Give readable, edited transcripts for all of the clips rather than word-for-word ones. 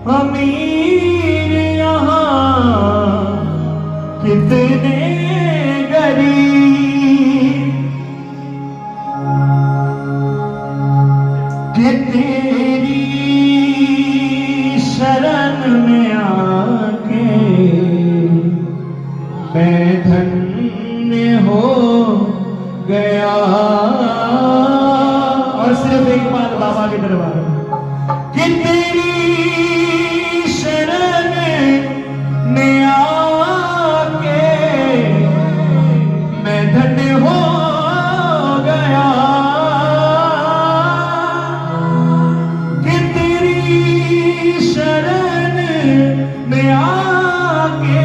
अमीर यहाँ कितने गरीब कि तेरी शरण में आके मैं धन्य हो गया। और सिर्फ एक बात बाबा के दरबार में कि तेरी शरण में आके मैं धन्य हो गया। कि तेरी शरण में आके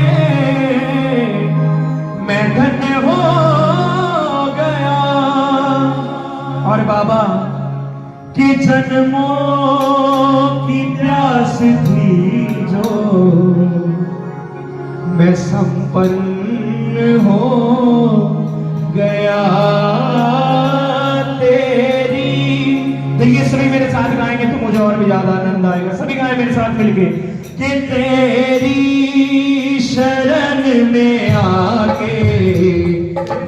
मैं धन्य हो गया। और बाबा कि जन्मों की प्यास थी जो मैं संपन्न हो गया तेरी। देखिए सभी मेरे साथ गाएंगे तो मुझे और भी ज्यादा आनंद आएगा। सभी गाएं मेरे साथ मिलके कि तेरी शरण में आके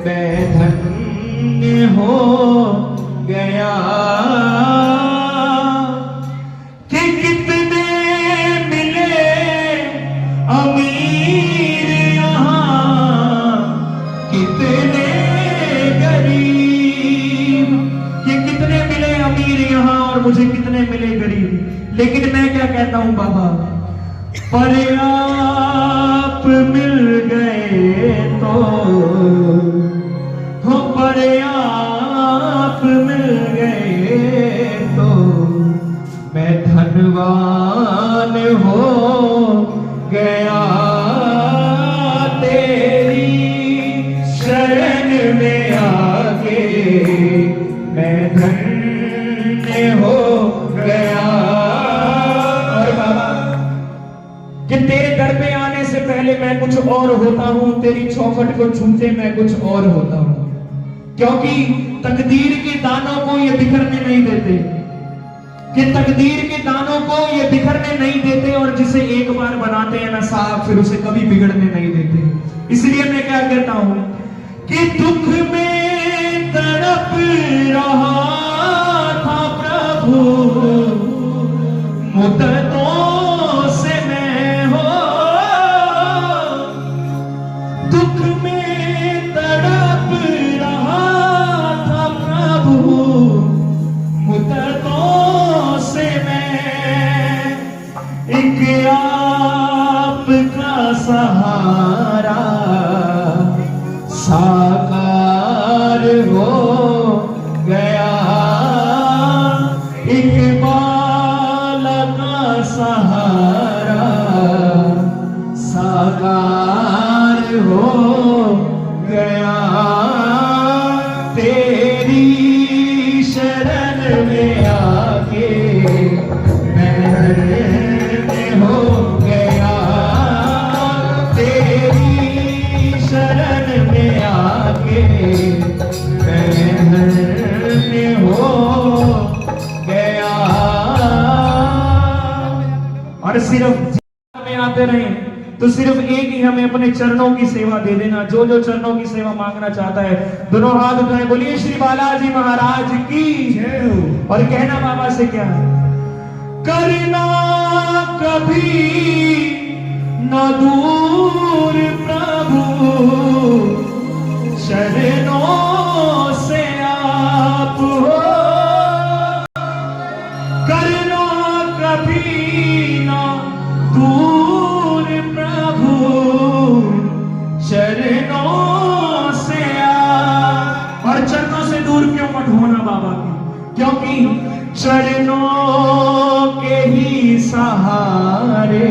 मैं धन्य हो गया। कि कितने मिले अमीर यहाँ कितने गरीब। कि कितने मिले अमीर यहाँ और मुझे कितने मिले गरीब। लेकिन मैं क्या कहता हूं बाबा, पर आप मिल गए तो हो, पर आप मिल गए तो मैं धनवान हो गया। तेरी शरण में आके मैं धन्य हो गया। और बाबा कि तेरे दर पे आने से पहले मैं कुछ और होता हूं, तेरी चौखट को छूते मैं कुछ और होता हूं। क्योंकि तकदीर के दानों को ये बिखरने नहीं देते, कि तकदीर के दानों को ये बिखरने नहीं देते। और जिसे एक बार बनाते हैं ना साहब, फिर उसे कभी बिगड़ने नहीं देते। इसलिए मैं क्या कहता हूं कि दुख में तड़प रहा था प्रभु, मुद्दतों से मैं हो। दुख में तड़प रहा था प्रभु, मुद्दतों से मैं एक आपका सहारा साकार हो गया। एक बालक का सहारा साकार हो गया। तेरी शरण में आके मैं धन्य हो गया। तेरी शरण में आके मैं धन्य हो गया। और सिर्फ में आते रहे तो सिर्फ एक ही हमें अपने चरणों की सेवा दे देना। जो जो चरणों की सेवा मांगना चाहता है दोनों हाथ उठाए, बोलिए श्री बालाजी महाराज की जय हो। और कहना बाबा से क्या है, करना कभी न दूर प्रभु, शरणों से आप हो। करना कभी न दूर प्रभु, चरणों से आप। और चरणों से दूर क्यों मत होना बाबा की, क्योंकि चरणों के ही सहारे,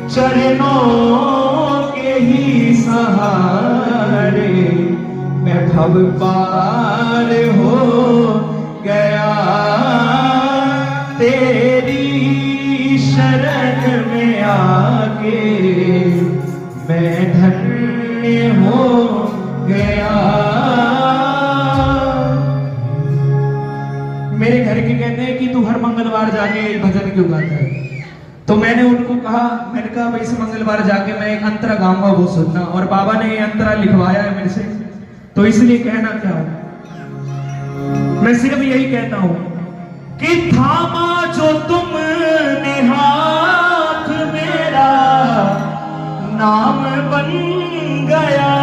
चरणों के ही सहारे मैं भव पार हो गया। तेरी शरण में आके मैं धन्य हो गया। मेरे घर के कहते हैं कि तू हर मंगलवार मंगलवार जाके यही भजन क्यों गाता है? तो मैंने उनको कहा, मैंने कहा भाई इस मंगलवार जाके मैं एक अंतरा गाऊंगा, वो सुनना। और बाबा ने ये अंतरा लिखवाया है मेरे से, तो इसलिए कहना क्या हो, मैं सिर्फ यही कहता हूं कि थामा जो तुमने हाथ मेरा नाम बन गया,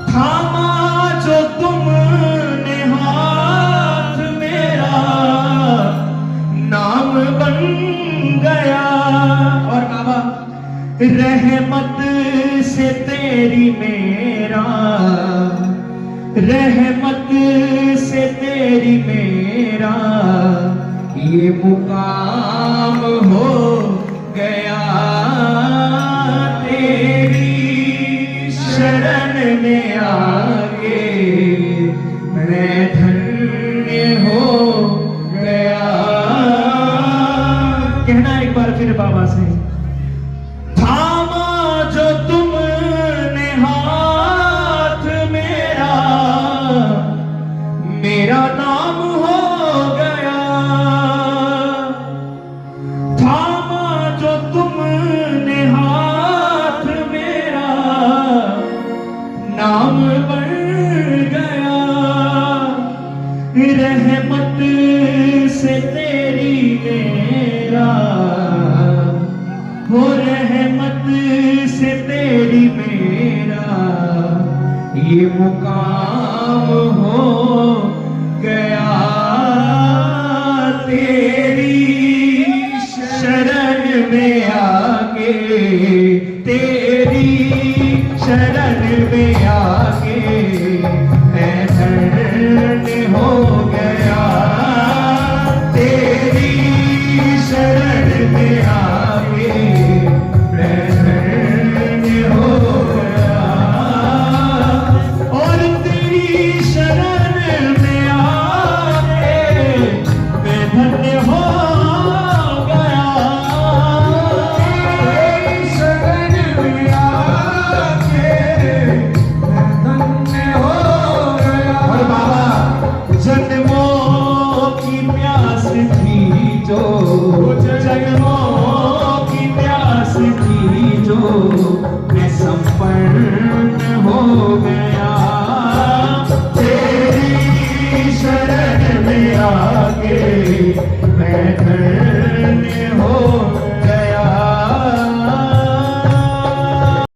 थामा जो तुमने हाथ मेरा नाम बन गया। और बाबा रहमत से तेरी मेरा, रहमत से तेरी मेरा ये मुकाम हो गया, तेरी शरण में आके मैं धन्य हो गया। कहना एक बार फिर बाबा से, थामा जो तुमने हाथ मेरा, मेरा नाम हो गया, थामा जो तुमने हाथ मेरा नाम बन गया। रहमत से तेरी मेरा, हो रहमत से तेरी मेरा ये मुकाम हो गया, तेरी शरण में आके, तेरी शरण में आके मैं धन्य हो गया, तेरी शरण में आके मैं धन्य हो गया। और तेरी शरण में आके मैं धन्य हो गया, तेरी शरण में आके मैं धन्य हो गया। और बाबा जन्मों की प्यास थी जो, जन्मों की प्यास थी जो मैं संपन्न हो गया।